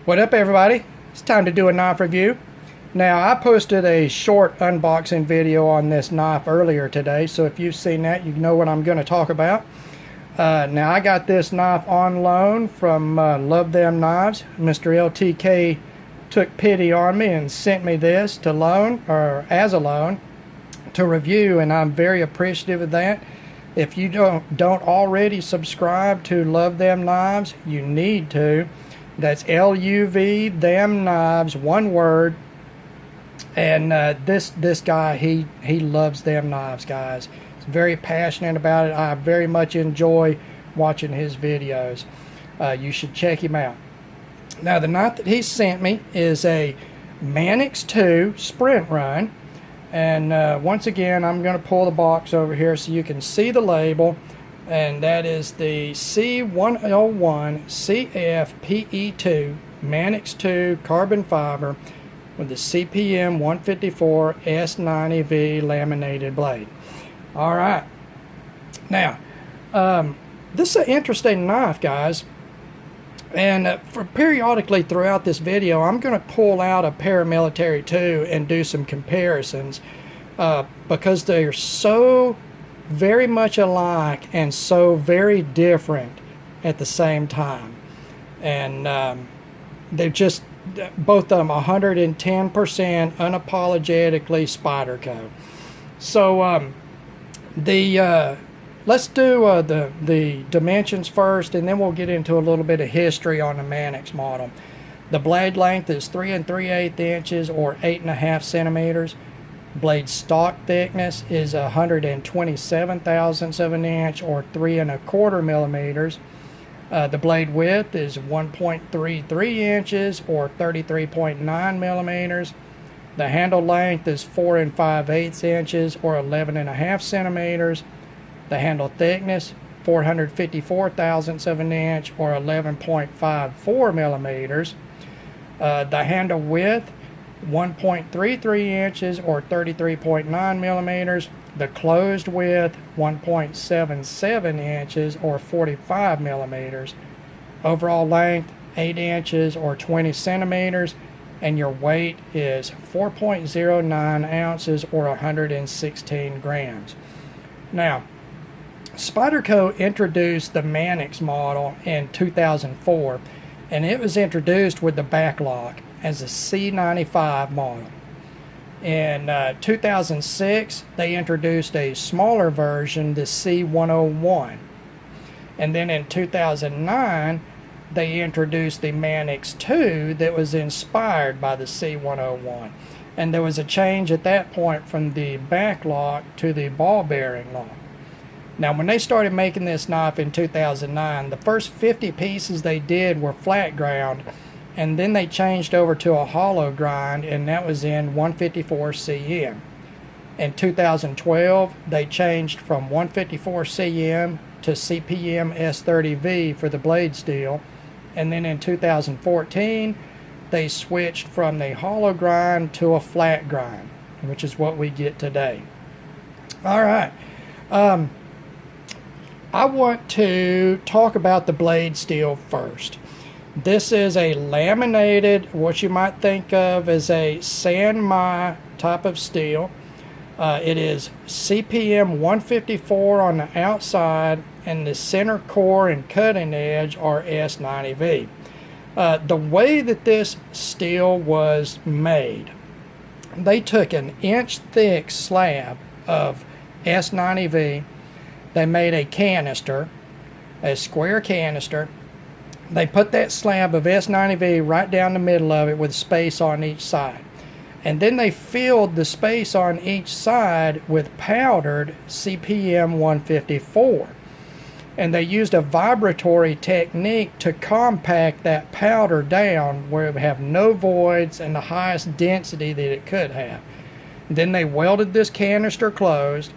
What up, everybody? It's time to do a knife review. Now, I posted a short unboxing video on this knife earlier today, so if you've seen that, you know what I'm going to talk about. Now, I got this knife on loan from luvthemknives. Mr. LTK took pity on me and sent me this to loan, or as a loan, to review, and I'm very appreciative of that. If you don't already subscribe to luvthemknives, you need to. That's luvthemknives, one word. And this guy, he loves them knives, guys. He's very passionate about it. I very much enjoy watching his videos. You should check him out. Now, the knife that he sent me is a Manix 2 sprint run. And once again, I'm going to pull the box over here so you can see the label. And that is the C101 CFPE2 Manix 2 carbon fiber with the CPM154 S90V laminated blade. All right. Now, this is an interesting knife, guys. And for periodically throughout this video, I'm going to pull out a Paramilitary 2 and do some comparisons because they're so very much alike and so very different at the same time. And they're just both of them 110% unapologetically Spyderco. So let's do the dimensions first, and then we'll get into a little bit of history on the Manix model. The blade length is 3 3/8 inches or 8.5 centimeters. Blade stock thickness is 127 thousandths of an inch or 3 1/4 millimeters. The blade width is 1.33 inches or 33.9 millimeters. The handle length is 4 5/8 inches or 11.5 centimeters. The handle thickness, 454 thousandths of an inch or 11.54 millimeters. The handle width, 1.33 inches or 33.9 millimeters. The closed width, 1.77 inches or 45 millimeters. Overall length, 8 inches or 20 centimeters. And your weight is 4.09 ounces or 116 grams. Now, Spyderco introduced the Manix model in 2004, and it was introduced with the backlock as a C90V model. In 2006, they introduced a smaller version, the C101. And then in 2009, they introduced the Manix 2 that was inspired by the C101. And there was a change at that point from the backlock to the ball bearing lock. Now, when they started making this knife in 2009, the first 50 pieces they did were flat ground, and then they changed over to a hollow grind, and that was in 154 cm. In 2012, they changed from 154 cm to CPM S90V for the blade steel, and then in 2014, they switched from the hollow grind to a flat grind, which is what we get today. All right. I want to talk about the blade steel first. This is a laminated, what you might think of as a Sanmai type of steel. It is CPM 154 on the outside, and the center core and cutting edge are S90V. The way that this steel was made, they took an inch thick slab of S90V. They made a canister, a square canister. They put that slab of S90V right down the middle of it with space on each side. And then they filled the space on each side with powdered CPM 154. And they used a vibratory technique to compact that powder down where it would have no voids and the highest density that it could have. Then they welded this canister closed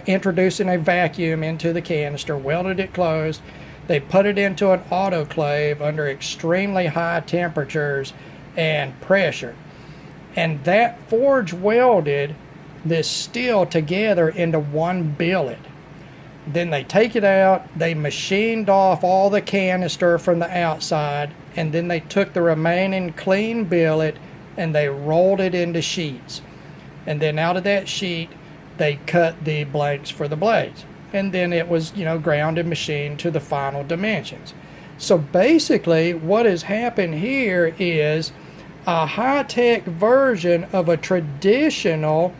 introducing a vacuum into the canister, welded it closed. They put it into an autoclave under extremely high temperatures and pressure. And that forge welded this steel together into one billet. Then they take it out, they machined off all the canister from the outside, and then they took the remaining clean billet and they rolled it into sheets. And then out of that sheet, they cut the blanks for the blades. And then it was, ground and machined to the final dimensions. So basically, what has happened here is a high-tech version of a traditional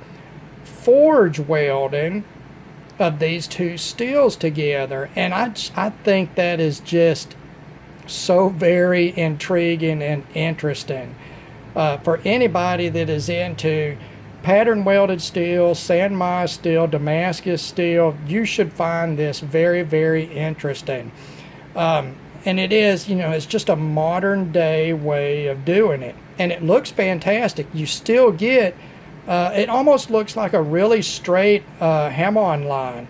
forge welding of these two steels together. And I think that is just so very intriguing and interesting. For anybody that is into pattern welded steel, San Mai steel, Damascus steel, you should find this very, very interesting. And it is, it's just a modern day way of doing it. And it looks fantastic. You still get, it almost looks like a really straight ham-on line.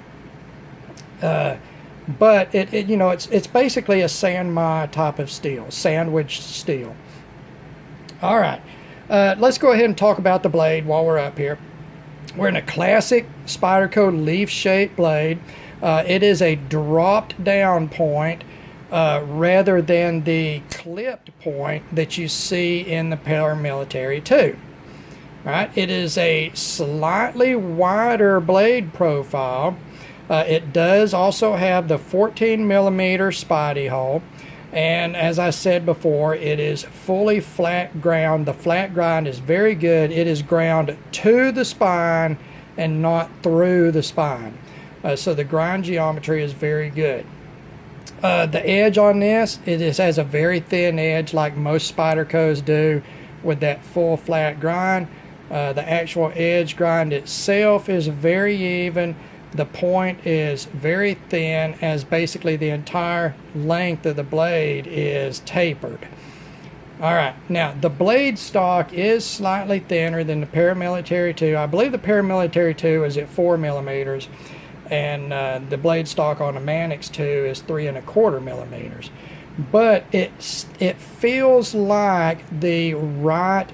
But it's basically a San Mai type of steel, sandwich steel. All right, let's go ahead and talk about the blade while we're up here. We're in a classic Spyderco leaf-shaped blade. It is a dropped down point rather than the clipped point that you see in the paramilitary 2. Right? It is a slightly wider blade profile. It does also have the 14 millimeter Spydey hole. And as I said before, it is fully flat ground. The flat grind is very good. It is ground to the spine and not through the spine. So the grind geometry is very good. The edge on this, has a very thin edge like most Spydercos do with that full flat grind. The actual edge grind itself is very even. The point is very thin, as basically the entire length of the blade is tapered. Alright, now the blade stock is slightly thinner than the paramilitary 2. I believe the paramilitary 2 is at 4 millimeters, and the blade stock on the Manix 2 is 3¼ millimeters. But it feels like the right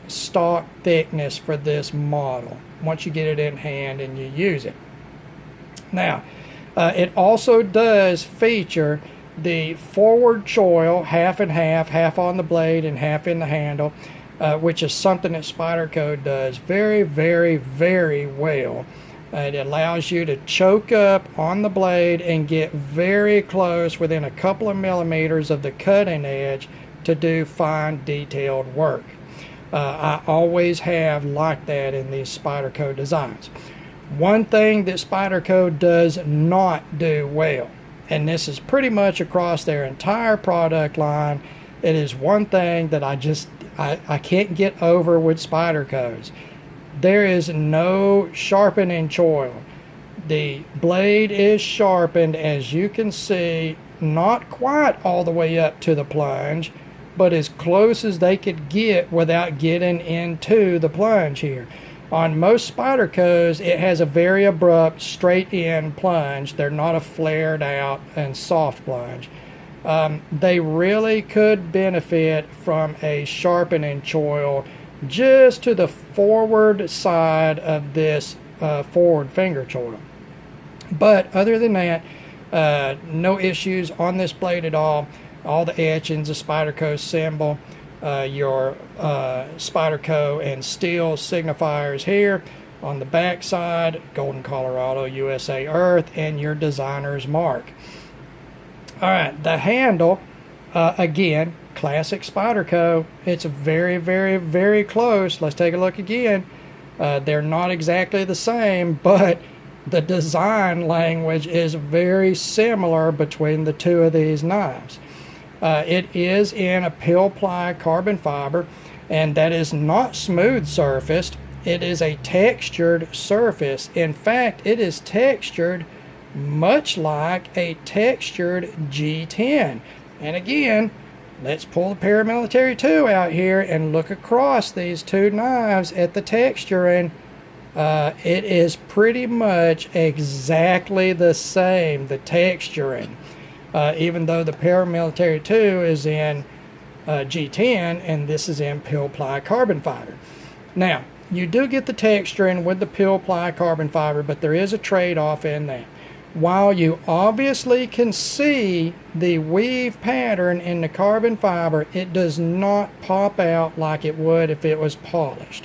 stock thickness for this model once you get it in hand and you use it. Now, it also does feature the forward choil, half and half on the blade and half in the handle, which is something that Spyderco does very, very, very well. It allows you to choke up on the blade and get very close, within a couple of millimeters of the cutting edge, to do fine detailed work. I always have liked that in these Spyderco designs. One thing that Spyderco does not do well, and this is pretty much across their entire product line, it is one thing that I can't get over with Spydercos. There is no sharpening choil. The blade is sharpened, as you can see, not quite all the way up to the plunge, but as close as they could get without getting into the plunge here. On most Spydercos, it has a very abrupt, straight-in plunge. They're not a flared-out and soft plunge. They really could benefit from a sharpening choil just to the forward side of this forward finger choil. But other than that, no issues on this blade at all. All the etchings, the Spyderco symbol, your Spyderco and steel signifiers here on the back side, Golden, Colorado, USA Earth, and your designer's mark. Alright, the handle, again, classic Spyderco. It's very, very, very close. Let's take a look again. They're not exactly the same, but the design language is very similar between the two of these knives. It is in a pill ply carbon fiber, and that is not smooth surfaced. It is a textured surface. In fact, it is textured much like a textured G10. And again, let's pull the paramilitary 2 out here and look across these two knives at the texturing. It is pretty much exactly the same, the texturing. Even though the paramilitary 2 is in G10 and this is in pill ply carbon fiber. Now, you do get the texturing with the pill ply carbon fiber, but there is a trade-off in that. while you obviously can see the weave pattern in the carbon fiber, it does not pop out like it would if it was polished.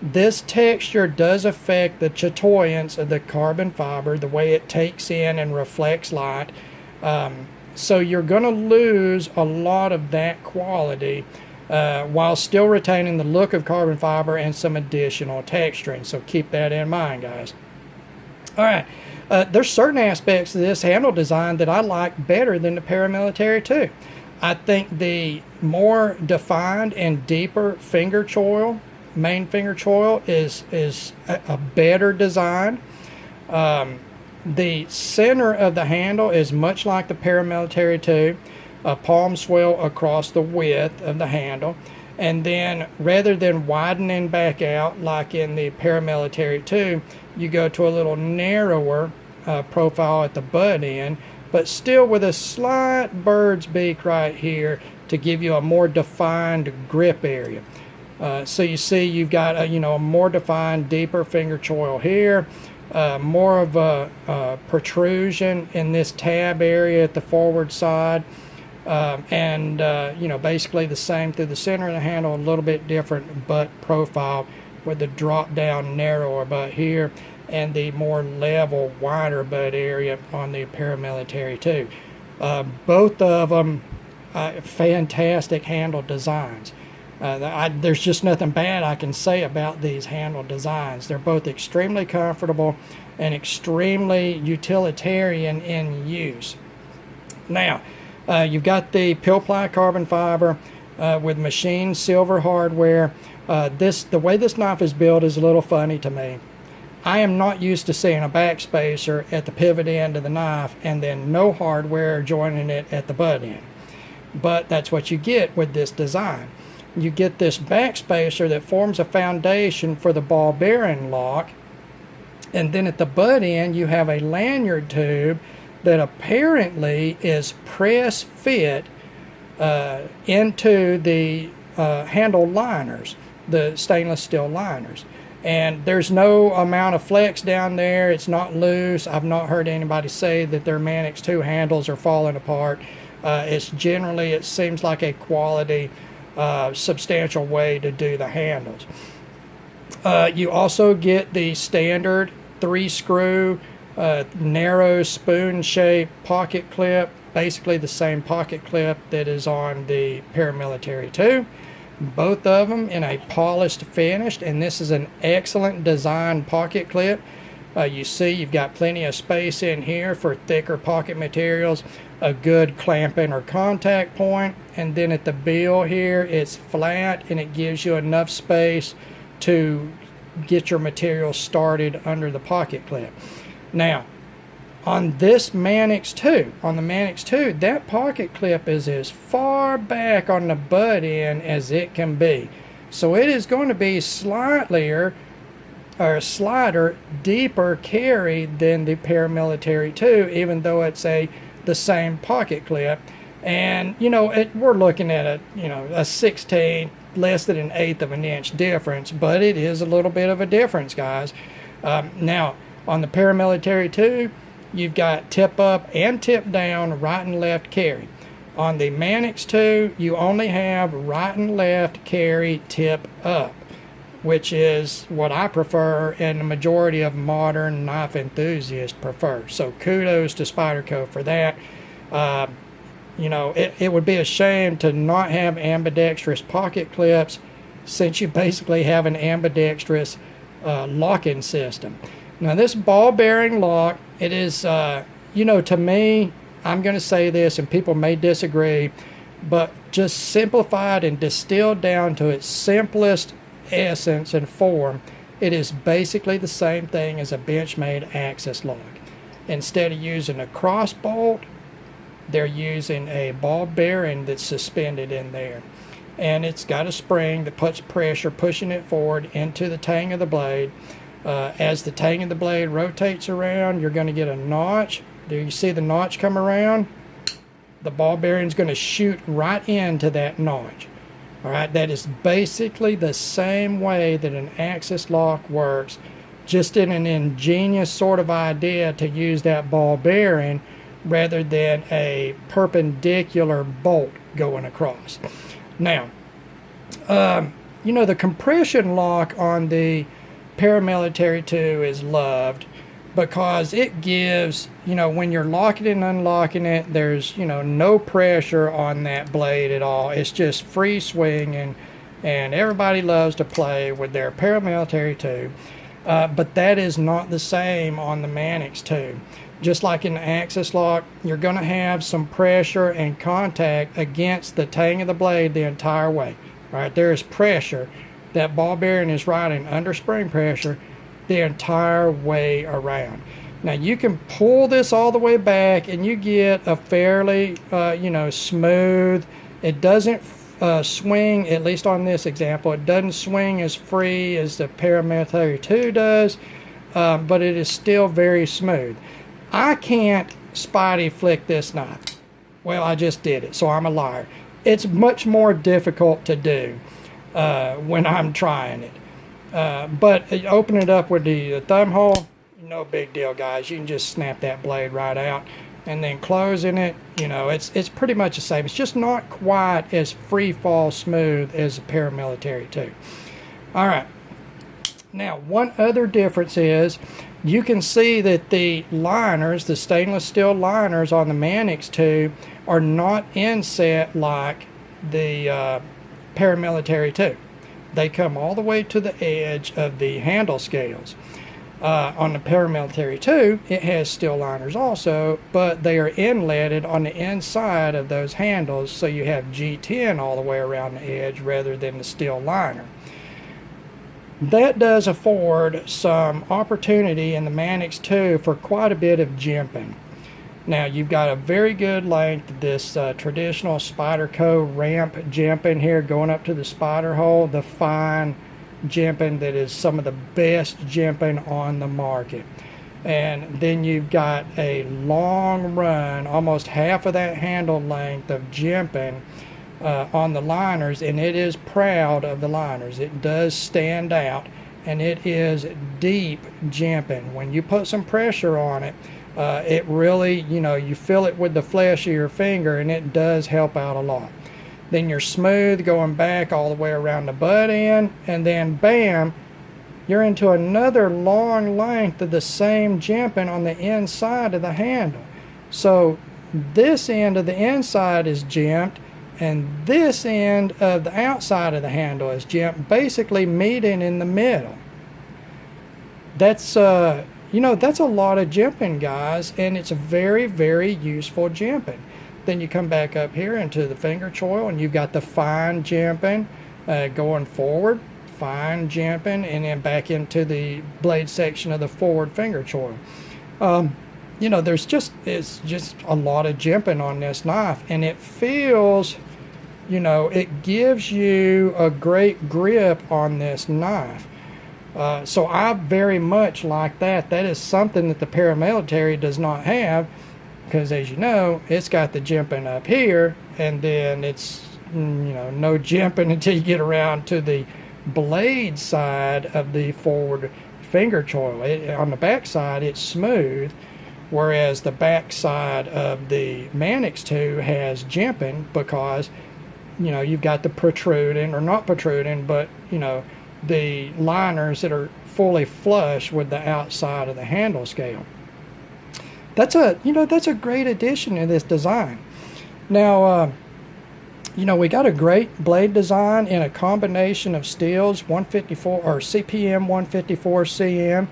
This texture does affect the chatoyance of the carbon fiber, the way it takes in and reflects light. So you're going to lose a lot of that quality while still retaining the look of carbon fiber and some additional texturing. So keep that in mind, guys. All right. There's certain aspects of this handle design that I like better than the paramilitary 2. I think the more defined and deeper finger choil, main finger choil, is a better design. The center of the handle is much like the paramilitary 2, a palm swell across the width of the handle, and then rather than widening back out like in the paramilitary 2, you go to a little narrower profile at the butt end, but still with a slight bird's beak right here to give you a more defined grip area. So you see you've got a more defined, deeper finger choil here, more of a protrusion in this tab area at the forward side, and basically the same through the center of the handle, a little bit different butt profile with the drop down narrower butt here and the more level, wider butt area on the paramilitary 2. Both of them fantastic handle designs. There's just nothing bad I can say about these handle designs. They're both extremely comfortable and extremely utilitarian in use. Now, you've got the pill-ply carbon fiber with machined silver hardware. The way this knife is built is a little funny to me. I am not used to seeing a backspacer at the pivot end of the knife and then no hardware joining it at the butt end. But that's what you get with this design. You get this backspacer that forms a foundation for the ball bearing lock, and then at the butt end you have a lanyard tube that apparently is press fit into the handle liners, the stainless steel liners. And there's no amount of flex down there. It's not loose. I've not heard anybody say that their Manix 2 handles are falling apart. It's generally, it seems like a quality, substantial way to do the handles. You also get the standard 3-screw, narrow spoon-shaped pocket clip, basically the same pocket clip that is on the paramilitary 2. Both of them in a polished finish, and this is an excellent design pocket clip. You see you've got plenty of space in here for thicker pocket materials, a good clamping or contact point, and then at the bill here it's flat and it gives you enough space to get your material started under the pocket clip. Now, on this Manix 2, on the Manix 2, that pocket clip is as far back on the butt end as it can be. So it is going to be slighter deeper carry than the paramilitary 2, even though it's the same pocket clip. And we're looking at a 16, less than 1/8 of an inch difference, but it is a little bit of a difference, guys. Now on the paramilitary 2, you've got tip up and tip down, right and left carry. On the Manix 2, you only have right and left carry, tip up, which is what I prefer and the majority of modern knife enthusiasts prefer. So kudos to Spyderco for that. It would be a shame to not have ambidextrous pocket clips, since you basically have an ambidextrous locking system. Now this ball bearing lock, it is, to me, I'm going to say this and people may disagree, but just simplified and distilled down to its simplest essence and form, it is basically the same thing as a Benchmade axis lock. Instead of using a cross bolt, they're using a ball bearing that's suspended in there. And it's got a spring that puts pressure, pushing it forward into the tang of the blade. As the tang of the blade rotates around, you're going to get a notch. There you see the notch come around. The ball bearing is going to shoot right into that notch. All right, that is basically the same way that an axis lock works just in an ingenious sort of idea to use that ball bearing rather than a perpendicular bolt going across. Now, you know, the compression lock on the Paramilitary 2 is loved because it gives, you know, when you're locking and unlocking it, there's, you know, no pressure on that blade at all. It's just free swinging, and everybody loves to play with their Paramilitary 2. But that is not the same on the Manix 2. Just like in the axis lock, you're going to have some pressure and contact against the tang of the blade the entire way. Right, there is pressure. That ball bearing is riding under spring pressure the entire way around. Now you can pull this all the way back and you get a fairly, you know, smooth. It doesn't swing, at least on this example, it doesn't swing as free as the Paramilitary 2 does, but it is still very smooth. I can't Spidey flick this knife. Well, I just did it, so I'm a liar. It's much more difficult to do when I'm trying it. But open it up with the thumb hole, no big deal, guys. You can just snap that blade right out. And then closing it, you know, it's pretty much the same. It's just not quite as free fall smooth as the Paramilitary 2. All right. Now, one other difference is you can see that the liners, the stainless steel liners on the Manix 2 are not inset like the Paramilitary 2. They come all the way to the edge of the handle scales. On the Paramilitary 2, it has steel liners also, but they are inletted on the inside of those handles, so you have G10 all the way around the edge rather than the steel liner. That does afford some opportunity in the Manix 2 for quite a bit of jimping. Now, you've got a very good length of this traditional Spyderco ramp jimping here going up to the spider hole, the fine jimping that is some of the best jimping on the market. And then you've got a long run, almost half of that handle length of jimping on the liners, and it is proud of the liners. It does stand out, and it is deep jimping. When you put some pressure on it, it really, you know, you feel it with the flesh of your finger, and it does help out a lot. Then you're smooth going back all the way around the butt end, and then bam, you're into another long length of the same jimping on the inside of the handle. So this end of the inside is jimped, and this end of the outside of the handle is jimped, basically meeting in the middle. That's you know, that's a lot of jimping, guys, and it's a very, very useful jimping. Then you come back up here into the finger choil, and you've got the fine jimping going forward, fine jimping, and then back into the blade section of the forward finger choil. You know, it's just a lot of jimping on this knife, and it feels, you know, it gives you a great grip on this knife. So I very much like that. That is something that the Paramilitary does not have, because as you know, it's got the jimping up here, and then it's, you know, no jimping until you get around to the blade side of the forward finger choil. On the back side, it's smooth, whereas the back side of the Manix 2 has jimping because, you know, you've got the protruding, or not protruding, but, you know, the liners that are fully flush with the outside of the handle scale. That's a great addition to this design. Now, you know, we got a great blade design in a combination of steels, 154 or CPM154 CM,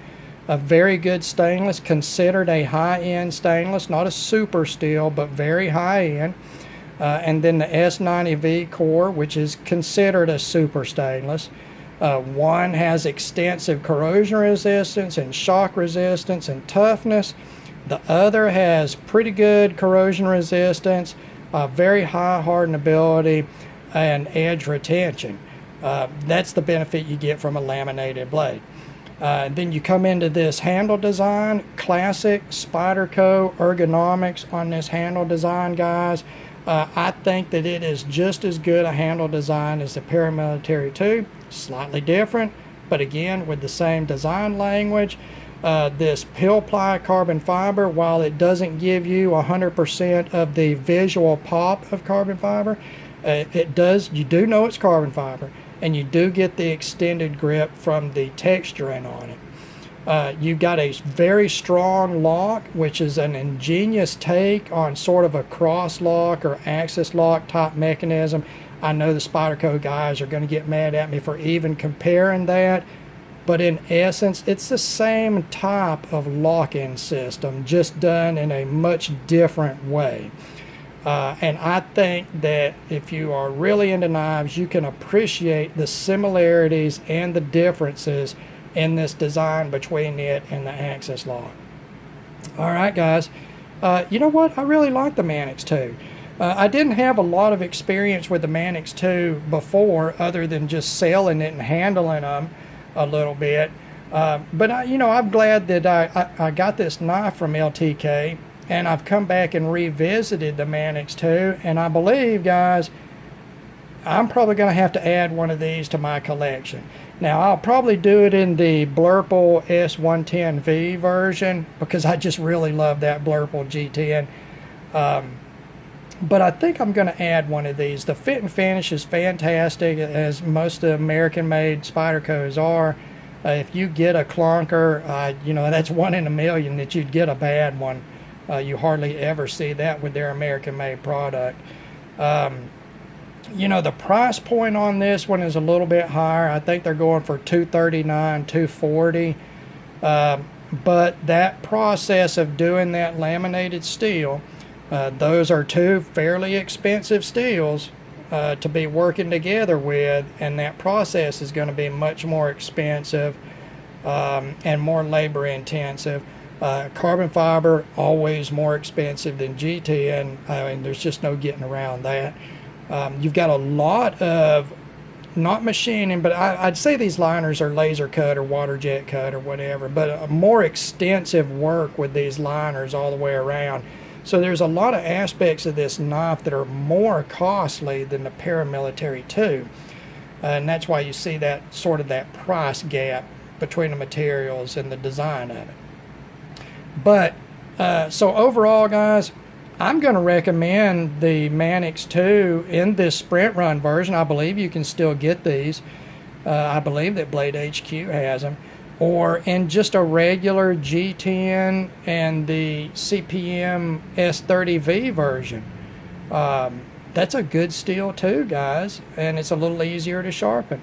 a very good stainless, considered a high-end stainless, not a super steel, but very high-end. And then the S90V core, which is considered a super stainless. One has extensive corrosion resistance and shock resistance and toughness. The other has pretty good corrosion resistance, very high hardenability, and edge retention. That's the benefit you get from a laminated blade. Then you come into this handle design, classic Spyderco ergonomics on this handle design, guys. I think that it is just as good a handle design as the Paramilitary 2. Slightly different, but again, with the same design language. This pill ply carbon fiber, while it doesn't give you 100% of the visual pop of carbon fiber, it does, you do know it's carbon fiber, and you do get the extended grip from the texturing on it. You've got a very strong lock, which is an ingenious take on sort of a cross lock or axis lock type mechanism. I know the Spyderco guys are going to get mad at me for even comparing that, but in essence, it's the same type of lock-in system, just done in a much different way. And I think that if you are really into knives, you can appreciate the similarities and the differences in this design between it and the axis lock. All right, guys. You know what? I really like the Manix 2. I didn't have a lot of experience with the Manix 2 before, other than just selling it and handling them a little bit. But you know, I'm glad that I got this knife from LTK, and I've come back and revisited the Manix 2, and I believe, guys, I'm probably going to have to add one of these to my collection. Now, I'll probably do it in the Blurple S110V version, because I just really love that Blurple G10. But I think I'm going to add one of these. The fit and finish is fantastic, as most of the American-made Spydercos are. If you get a clunker, you know, that's 1 in a million that you'd get a bad one. You hardly ever see that with their American-made product. You know, the price point on this one is a little bit higher. I think they're going for $239, $240. But that process of doing that laminated steel, those are 2 fairly expensive steels to be working together with, and that process is going to be much more expensive and more labor intensive. Carbon fiber, always more expensive than G10. I mean, there's just no getting around that. You've got a lot of, not machining, but I'd say these liners are laser cut or water jet cut or whatever, but a more extensive work with these liners all the way around. So there's a lot of aspects of this knife that are more costly than the paramilitary 2. And that's why you see that sort of that price gap between the materials and the design of it. But so overall, guys, I'm going to recommend the Manix 2 in this sprint run version. I believe you can still get these. I believe that Blade HQ has them. Or in just a regular G10 and the CPM S90V version. That's a good steel too, guys, and it's a little easier to sharpen.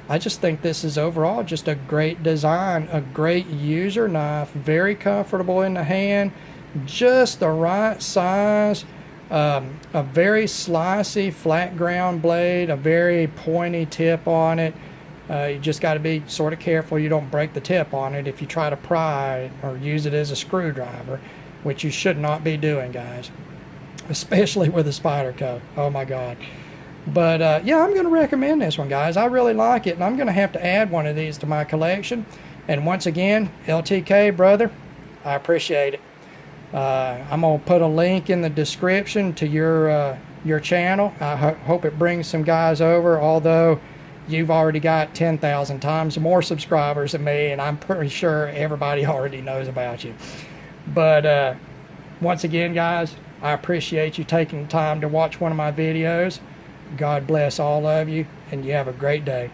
I just think this is overall just a great design, a great user knife, very comfortable in the hand, just the right size, a very slicey flat ground blade, a very pointy tip on it. You just got to be sort of careful you don't break the tip on it if you try to pry or use it as a screwdriver, which you should not be doing, guys, especially with a Spyderco. Oh my God. But yeah, I'm going to recommend this one, guys. I really like it, and I'm going to have to add one of these to my collection. And once again, LTK, brother, I appreciate it. I'm going to put a link in the description to your channel. I hope it brings some guys over, although you've already got 10,000 times more subscribers than me, and I'm pretty sure everybody already knows about you. But once again, guys, I appreciate you taking the time to watch one of my videos. God bless all of you, and you have a great day.